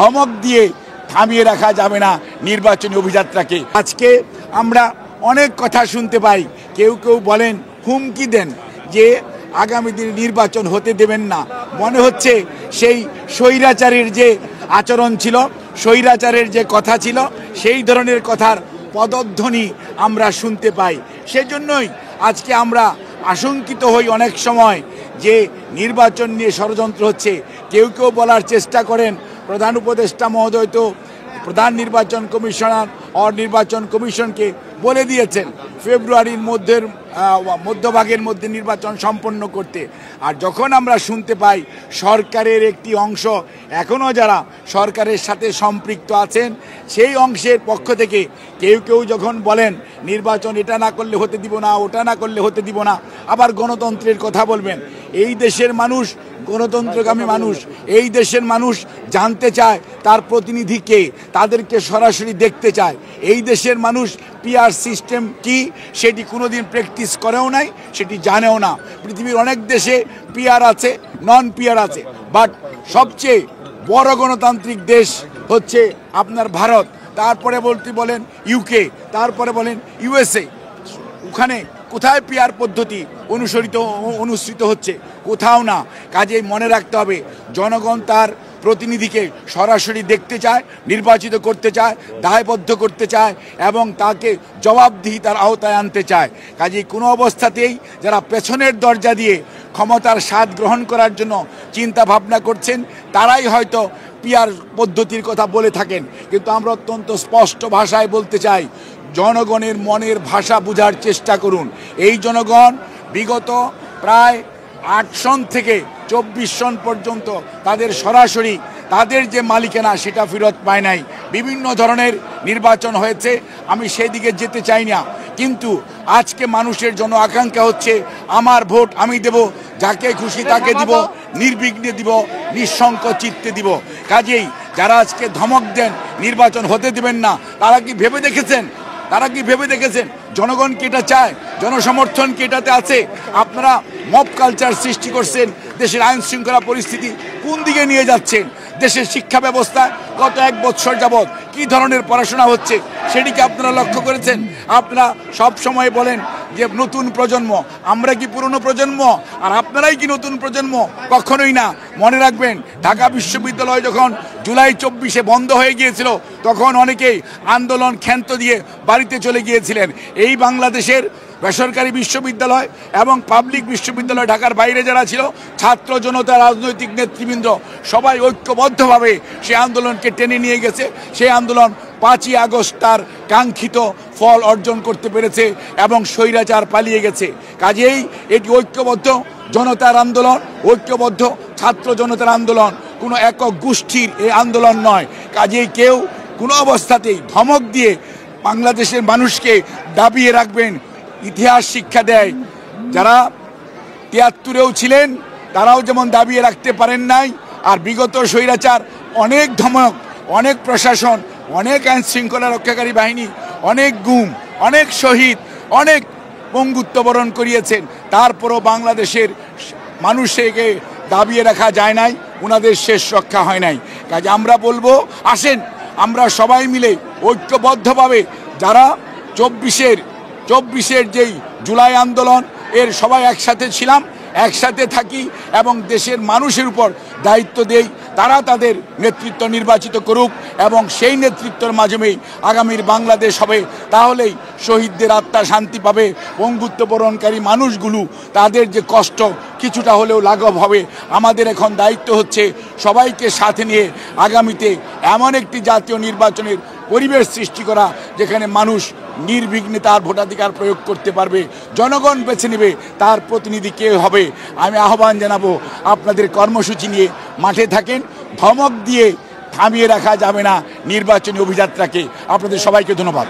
ধমক দিয়ে থামিয়ে রাখা যাবে না নির্বাচনী অভিযাত্রাকে। আজকে আমরা অনেক কথা শুনতে পাই, কেউ কেউ বলেন, হুমকি দেন যে আগামী দিনে নির্বাচন হতে দেবেন না। মনে হচ্ছে সেই স্বৈরাচারের যে আচরণ ছিল, স্বৈরাচারের যে কথা ছিল, সেই ধরনের কথার পদধ্বনি আমরা শুনতে পাই। সেজন্যই আজকে আমরা আশঙ্কিত হই অনেক সময় যে নির্বাচন নিয়ে ষড়যন্ত্র হচ্ছে। কেউ কেউ বলার চেষ্টা করেন, প্রধান উপদেষ্টা মহোদয় তো প্রধান নির্বাচন কমিশনার ও নির্বাচন কমিশনকে বলে দিয়েছেন ফেব্রুয়ারির মধ্যভাগের মধ্যে নির্বাচন সম্পন্ন করতে। আর যখন আমরা শুনতে পাই সরকারের একটি অংশ এখনও যারা সরকারের সাথে সম্পৃক্ত আছেন, সেই অংশের পক্ষ থেকে কেউ কেউ যখন বলেন নির্বাচন এটা না করলে হতে দিব না, ওটা না করলে হতে দিব না, আবার গণতন্ত্রের কথা বলবেন। এই দেশের মানুষ গণতন্ত্রগামী মানুষ, এই দেশের মানুষ জানতে চায় তার প্রতিনিধি কে, তাদেরকে সরাসরি দেখতে চায়। এই দেশের মানুষ পিআর সিস্টেম কি সেটি কোনোদিন প্র্যাকটিস করেও নাই, সেটি জানেও না। পৃথিবীর অনেক দেশে পিআর আছে, নন পিআর আছে, বাট সবচেয়ে বড় গণতান্ত্রিক দেশ হচ্ছে আপনার ভারত, তারপরে বলেন ইউকে, তারপরে বলেন ইউএসএ। ওখানে কোথায় পিআর পদ্ধতি অনুসৃত হচ্ছে? কোথাও না। কাজেই মনে রাখতে হবে, জনগণ তার প্রতিনিধিকে সরাসরি দেখতে চায়, নির্বাচিত করতে চায়, দায়বদ্ধ করতে চায় এবং তাকে জবাবদিহিতার আওতায় আনতে চায়। কাজেই কোনো অবস্থাতেই যারা পেছনের দরজা দিয়ে ক্ষমতার স্বাদ গ্রহণ করার জন্য চিন্তা ভাবনা করছেন, তারাই হয়তো পিআর পদ্ধতির কথা বলে থাকেন। কিন্তু আমরা অত্যন্ত স্পষ্ট ভাষায় বলতে চাই, জনগণের মনের ভাষা বোঝার চেষ্টা করুন। এই জনগণ বিগত প্রায় 8 সন থেকে 24 সন পর্যন্ত তাদের সরাসরি তাদের যে মালিকানা সেটা ফেরত পায় নাই। বিভিন্ন ধরনের নির্বাচন হয়েছে, আমি সেই দিকে যেতে চাই না, কিন্তু আজকে মানুষের জন্য আকাঙ্ক্ষা হচ্ছে আমার ভোট আমি দেব, যাকে খুশি তাকে দিব, নির্বিঘ্নে দিব, নিঃশঙ্ক চিত্তে দিব। কাজেই যারা আজকে ধমক দেন নির্বাচন হতে দেবেন না, তারা কি ভেবে দেখেছেন জনগণ কি এটা চায়? জনসমর্থন কি এটাতে আছে? আপনারা মব কালচার সৃষ্টি করছেন, দেশের আইন শৃঙ্খলা পরিস্থিতি কোন দিকে নিয়ে যাচ্ছেন? দেশের শিক্ষা ব্যবস্থা গত 1 বছর যাবৎ কি ধরনের পড়াশোনা হচ্ছে সেটিকে আপনারা লক্ষ্য করেছেন? আপনারা সব সময় বলেন যে নতুন প্রজন্ম, আমরা কি পুরনো প্রজন্ম আর আপনারাই কি নতুন প্রজন্ম? কখনোই না। মনে রাখবেন, ঢাকা বিশ্ববিদ্যালয় যখন জুলাই 24-এ বন্ধ হয়ে গিয়েছিল, তখন অনেকেই আন্দোলন ক্ষান্ত দিয়ে বাড়িতে চলে গিয়েছিলেন। এই বাংলাদেশের বেসরকারি বিশ্ববিদ্যালয় এবং পাবলিক বিশ্ববিদ্যালয় ঢাকার বাইরে যারা ছিল, ছাত্র জনতা, রাজনৈতিক নেতৃবৃন্দ সবাই ঐক্যবদ্ধভাবে সেই আন্দোলনকে টেনে নিয়ে গেছে। সেই আন্দোলন 5ই আগস্ট তার কাঙ্ক্ষিত ফল অর্জন করতে পেরেছে এবং স্বৈরাচার পালিয়ে গেছে। কাজেই এটি ঐক্যবদ্ধ জনতার আন্দোলন, ঐক্যবদ্ধ ছাত্র জনতার আন্দোলন, কোনো একক গোষ্ঠীর এই আন্দোলন নয়। কাজেই কেউ কোনো অবস্থাতেই ধমক দিয়ে বাংলাদেশের মানুষকে দাবিয়ে রাখবেন। ইতিহাস শিক্ষা দেয়, যারা 73-এও ছিলেন তারাও যেমন দাবিয়ে রাখতে পারেন নাই, আর বিগত স্বৈরাচার অনেক ধমক, অনেক প্রশাসন, অনেক আইন শৃঙ্খলা রক্ষাকারী বাহিনী, অনেক গুম, অনেক শহীদ, অনেক পঙ্গুত্ব বরণ করিয়েছেন। তারপরও বাংলাদেশের মানুষকে দাবিয়ে রাখা যায় নাই, ওনাদের শেষ রক্ষা হয় নাই। কাজে আমরা বলবো, আসেন আমরা সবাই মিলে ঐক্যবদ্ধভাবে যারা 24-এর যেই জুলাই আন্দোলন এর সবাই একসাথে ছিলাম, একসাথে থাকি এবং দেশের মানুষের উপর দায়িত্ব দেই, তারা তাদের নেতৃত্ব নির্বাচিত করুক এবং সেই নেতৃত্বের মাধ্যমেই আগামীর বাংলাদেশ হবে। তাহলেই শহীদদের আত্মা শান্তি পাবে, পঙ্গুত্ব বরণকারী মানুষগুলো তাদের যে কষ্ট কিছুটা হলেও লাঘব হবে। আমাদের এখন দায়িত্ব হচ্ছে সবাইকে সাথে নিয়ে আগামীতে এমন একটি জাতীয় নির্বাচনের পরিবেশ সৃষ্টি করা যেখানে মানুষ নির্বিঘ্নে তার ভোটাধিকার প্রয়োগ করতে পারবে, জনগণ বেছে নেবে তার প্রতিনিধি কে হবে। আমি আহ্বান জানাবো, আপনাদের কর্মসূচি নিয়ে মাঠে থাকেন, ধমক দিয়ে থামিয়ে রাখা যাবে না নির্বাচনী অভিযাত্রাকে। আপনাদের সবাইকে ধন্যবাদ।